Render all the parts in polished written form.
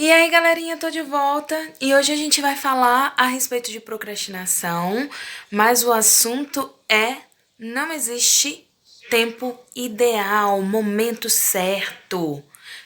E aí, galerinha, tô de volta e hoje a gente vai falar a respeito de procrastinação, mas o assunto é: não existe tempo ideal, momento certo.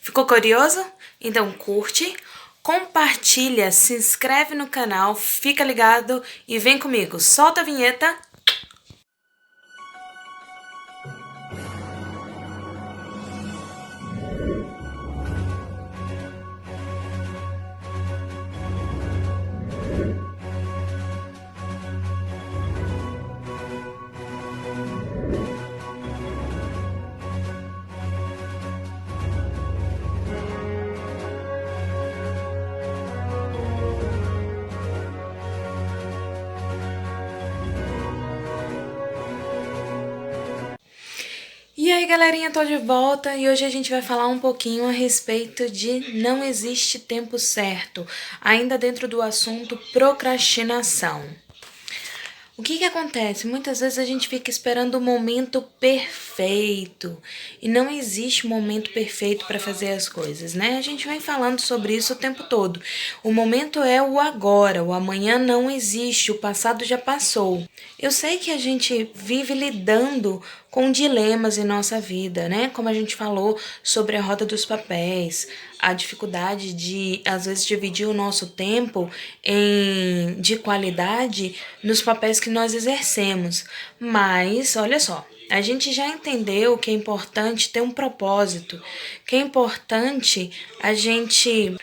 Ficou curioso? Então curte, compartilha, se inscreve no canal, fica ligado e vem comigo. Solta a vinheta. E aí, galerinha, tô de volta e hoje a gente vai falar um pouquinho a respeito de não existe tempo certo, ainda dentro do assunto procrastinação. O que acontece? Muitas vezes a gente fica esperando o momento perfeito e não existe momento perfeito para fazer as coisas, né? A gente vem falando sobre isso o tempo todo. O momento é o agora, o amanhã não existe, o passado já passou. Eu sei que a gente vive lidando com dilemas em nossa vida, né? Como a gente falou sobre a roda dos papéis, a dificuldade de, às vezes, dividir o nosso tempo de qualidade nos papéis que nós exercemos. Mas, olha só, a gente já entendeu que é importante ter um propósito, que é importante a gente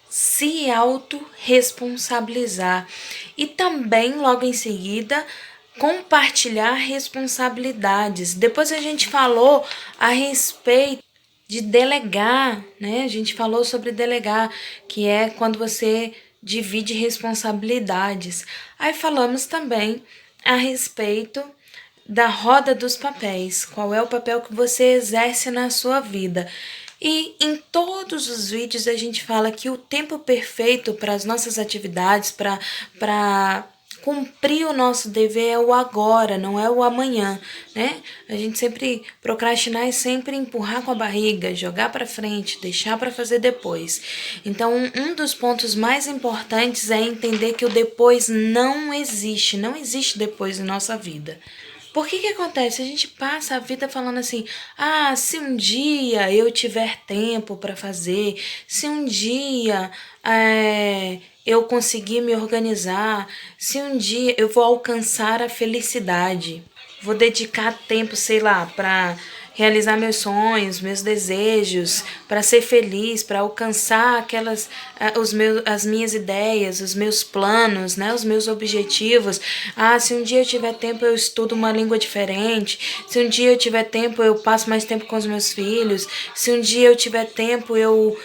se autorresponsabilizar e também, logo em seguida, compartilhar responsabilidades. Depois a gente falou a respeito de delegar, né? A gente falou sobre delegar, que é quando você divide responsabilidades. Aí falamos também a respeito da roda dos papéis, qual é o papel que você exerce na sua vida. E em todos os vídeos a gente fala que o tempo perfeito para as nossas atividades, para cumprir o nosso dever é o agora, não é o amanhã, né? A gente sempre procrastinar é sempre empurrar com a barriga, jogar para frente, deixar para fazer depois. Então, um dos pontos mais importantes é entender que o depois não existe, não existe depois em nossa vida. Por que acontece? A gente passa a vida falando assim: ah, se um dia eu tiver tempo para fazer, se um dia eu conseguir me organizar, se um dia eu vou alcançar a felicidade, vou dedicar tempo, sei lá, para realizar meus sonhos, meus desejos, para ser feliz, para alcançar as minhas ideias, os meus planos, né, os meus objetivos. Ah, se um dia eu tiver tempo eu estudo uma língua diferente. Se um dia eu tiver tempo eu passo mais tempo com os meus filhos. Se um dia eu tiver tempo eu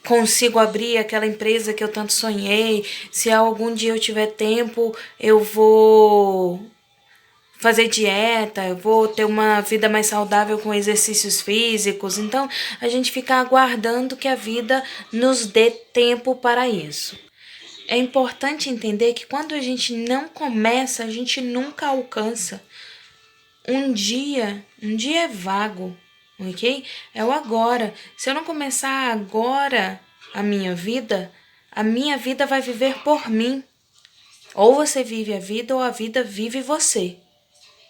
consigo abrir aquela empresa que eu tanto sonhei. Se algum dia eu tiver tempo eu vou fazer dieta, eu vou ter uma vida mais saudável com exercícios físicos. Então, a gente fica aguardando que a vida nos dê tempo para isso. É importante entender que quando a gente não começa, a gente nunca alcança. Um dia é vago, ok? É o agora. Se eu não começar agora a minha vida vai viver por mim. Ou você vive a vida ou a vida vive você.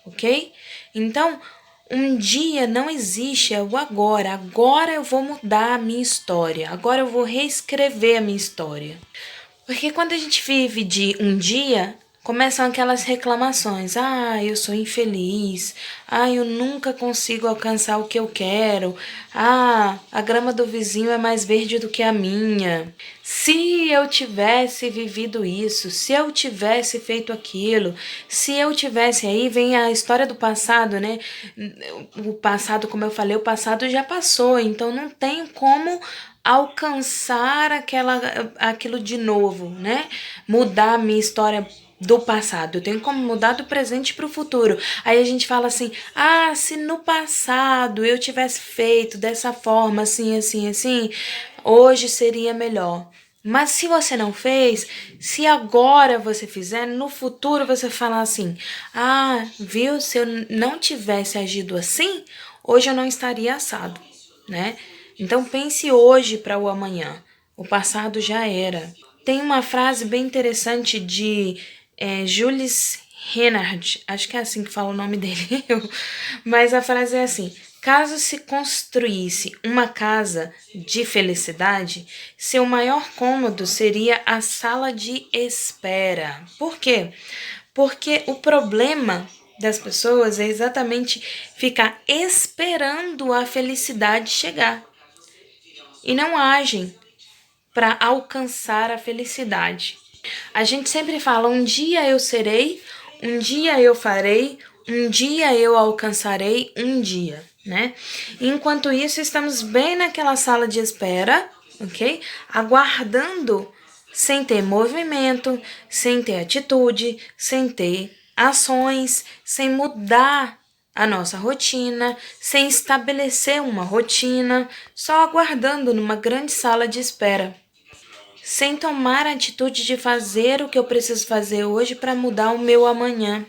Ok? Então, um dia não existe, é o agora. Agora eu vou mudar a minha história. Agora eu vou reescrever a minha história. Porque quando a gente vive de um dia, começam aquelas reclamações. Ah, eu sou infeliz. Ah, eu nunca consigo alcançar o que eu quero. Ah, a grama do vizinho é mais verde do que a minha. Se eu tivesse vivido isso, se eu tivesse feito aquilo, se eu tivesse aí, vem a história do passado, né? O passado, como eu falei, o passado já passou, então não tem como alcançar aquilo de novo, né? Mudar a minha história do passado. Eu tenho como mudar do presente para o futuro. Aí a gente fala assim: ah, se no passado eu tivesse feito dessa forma, assim, assim, assim, hoje seria melhor. Mas se você não fez, se agora você fizer, no futuro você falar assim: ah, viu? Se eu não tivesse agido assim, hoje eu não estaria assado, né? Então pense hoje para o amanhã. O passado já era. Tem uma frase bem interessante de Jules Renard, acho que é assim que fala o nome dele, mas a frase é assim: caso se construísse uma casa de felicidade, seu maior cômodo seria a sala de espera. Por quê? Porque o problema das pessoas é exatamente ficar esperando a felicidade chegar e não agem para alcançar a felicidade. A gente sempre fala: um dia eu serei, um dia eu farei, um dia eu alcançarei, um dia, né? Enquanto isso, estamos bem naquela sala de espera, ok? Aguardando, sem ter movimento, sem ter atitude, sem ter ações, sem mudar a nossa rotina, sem estabelecer uma rotina, só aguardando numa grande sala de espera, sem tomar a atitude de fazer o que eu preciso fazer hoje para mudar o meu amanhã,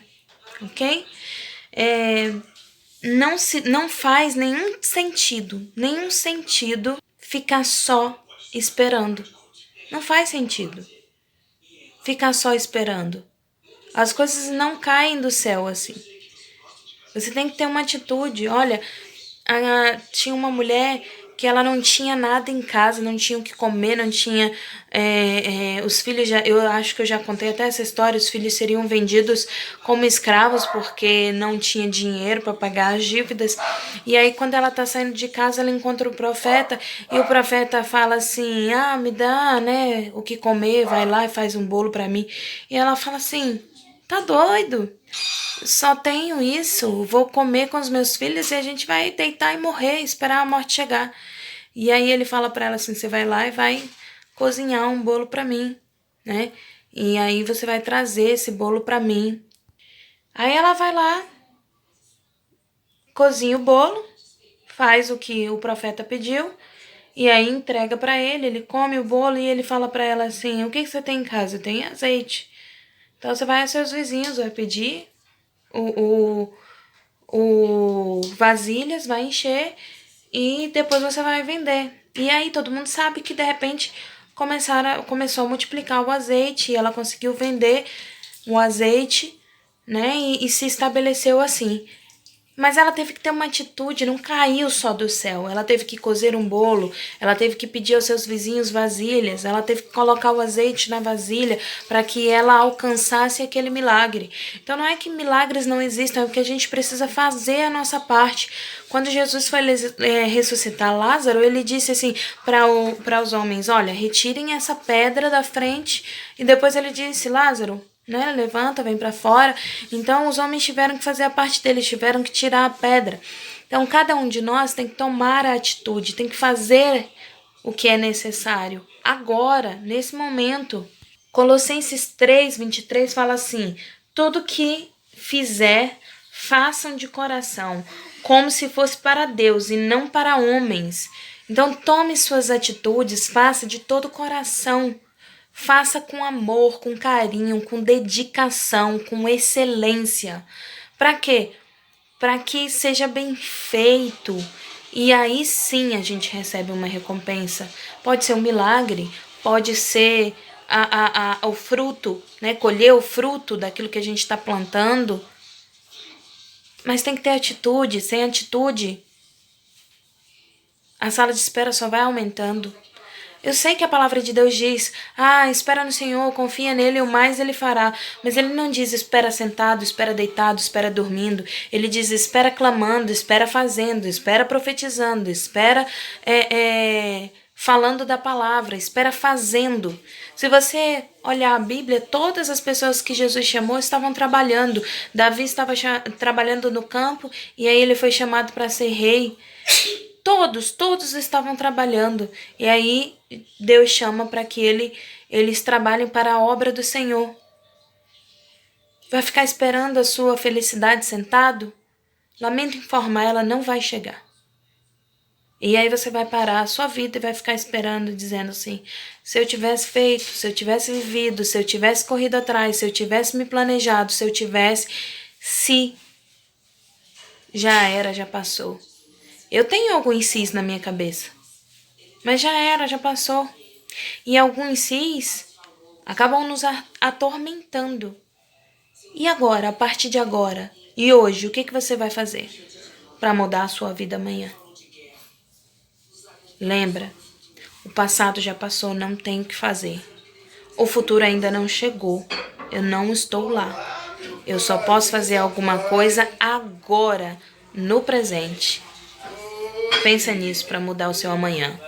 ok? Não faz nenhum sentido ficar só esperando. Não faz sentido ficar só esperando. As coisas não caem do céu assim. Você tem que ter uma atitude. Olha, tinha uma mulher que ela não tinha nada em casa, não tinha o que comer, não tinha os filhos, eu acho que eu já contei até essa história, os filhos seriam vendidos como escravos porque não tinha dinheiro para pagar as dívidas. E aí quando ela tá saindo de casa, ela encontra o profeta e o profeta fala assim: me dá, né, o que comer, vai lá e faz um bolo para mim. E ela fala assim: tá doido? Só tenho isso, vou comer com os meus filhos e a gente vai deitar e morrer, esperar a morte chegar. E aí ele fala para ela assim: você vai lá e vai cozinhar um bolo para mim, né? E aí você vai trazer esse bolo para mim. Aí ela vai lá, cozinha o bolo, faz o que o profeta pediu e aí entrega para ele. Ele come o bolo e ele fala para ela assim: o que você tem em casa? Eu tenho azeite. Então você vai aos seus vizinhos, vai pedir o vasilhas, vai encher e depois você vai vender. E aí todo mundo sabe que de repente começou a multiplicar o azeite e ela conseguiu vender o azeite, né? E se estabeleceu assim. Mas ela teve que ter uma atitude, não caiu só do céu. Ela teve que cozer um bolo, ela teve que pedir aos seus vizinhos vasilhas, ela teve que colocar o azeite na vasilha para que ela alcançasse aquele milagre. Então não é que milagres não existam, é porque a gente precisa fazer a nossa parte. Quando Jesus foi ressuscitar Lázaro, ele disse assim para os homens: olha, retirem essa pedra da frente. E depois ele disse: Lázaro, né, levanta, vem para fora. Então os homens tiveram que fazer a parte deles, tiveram que tirar a pedra. Então cada um de nós tem que tomar a atitude, tem que fazer o que é necessário agora, nesse momento. Colossenses 3:23 fala assim: tudo que fizer, façam de coração, como se fosse para Deus e não para homens. Então tome suas atitudes, faça de todo o coração. Faça com amor, com carinho, com dedicação, com excelência. Para quê? Para que seja bem feito. E aí sim a gente recebe uma recompensa. Pode ser um milagre, pode ser o fruto, né? Colher o fruto daquilo que a gente está plantando. Mas tem que ter atitude. Sem atitude, a sala de espera só vai aumentando. Eu sei que a palavra de Deus diz: espera no Senhor, confia nele, o mais ele fará. Mas ele não diz espera sentado, espera deitado, espera dormindo. Ele diz espera clamando, espera fazendo, espera profetizando, espera falando da palavra, espera fazendo. Se você olhar a Bíblia, todas as pessoas que Jesus chamou estavam trabalhando. Davi estava trabalhando no campo e aí ele foi chamado para ser rei. Todos estavam trabalhando. E aí Deus chama para que eles trabalhem para a obra do Senhor. Vai ficar esperando a sua felicidade sentado? Lamento informar, ela não vai chegar. E aí você vai parar a sua vida e vai ficar esperando, dizendo assim: se eu tivesse feito, se eu tivesse vivido, se eu tivesse corrido atrás, se eu tivesse me planejado, se eu tivesse... Se já era, já passou. Eu tenho alguns sis na minha cabeça. Mas já era, já passou. E alguns sis acabam nos atormentando. E agora, a partir de agora? E hoje, o que você vai fazer para mudar a sua vida amanhã? Lembra, o passado já passou, não tem o que fazer. O futuro ainda não chegou. Eu não estou lá. Eu só posso fazer alguma coisa agora, no presente. Pensa nisso para mudar o seu amanhã.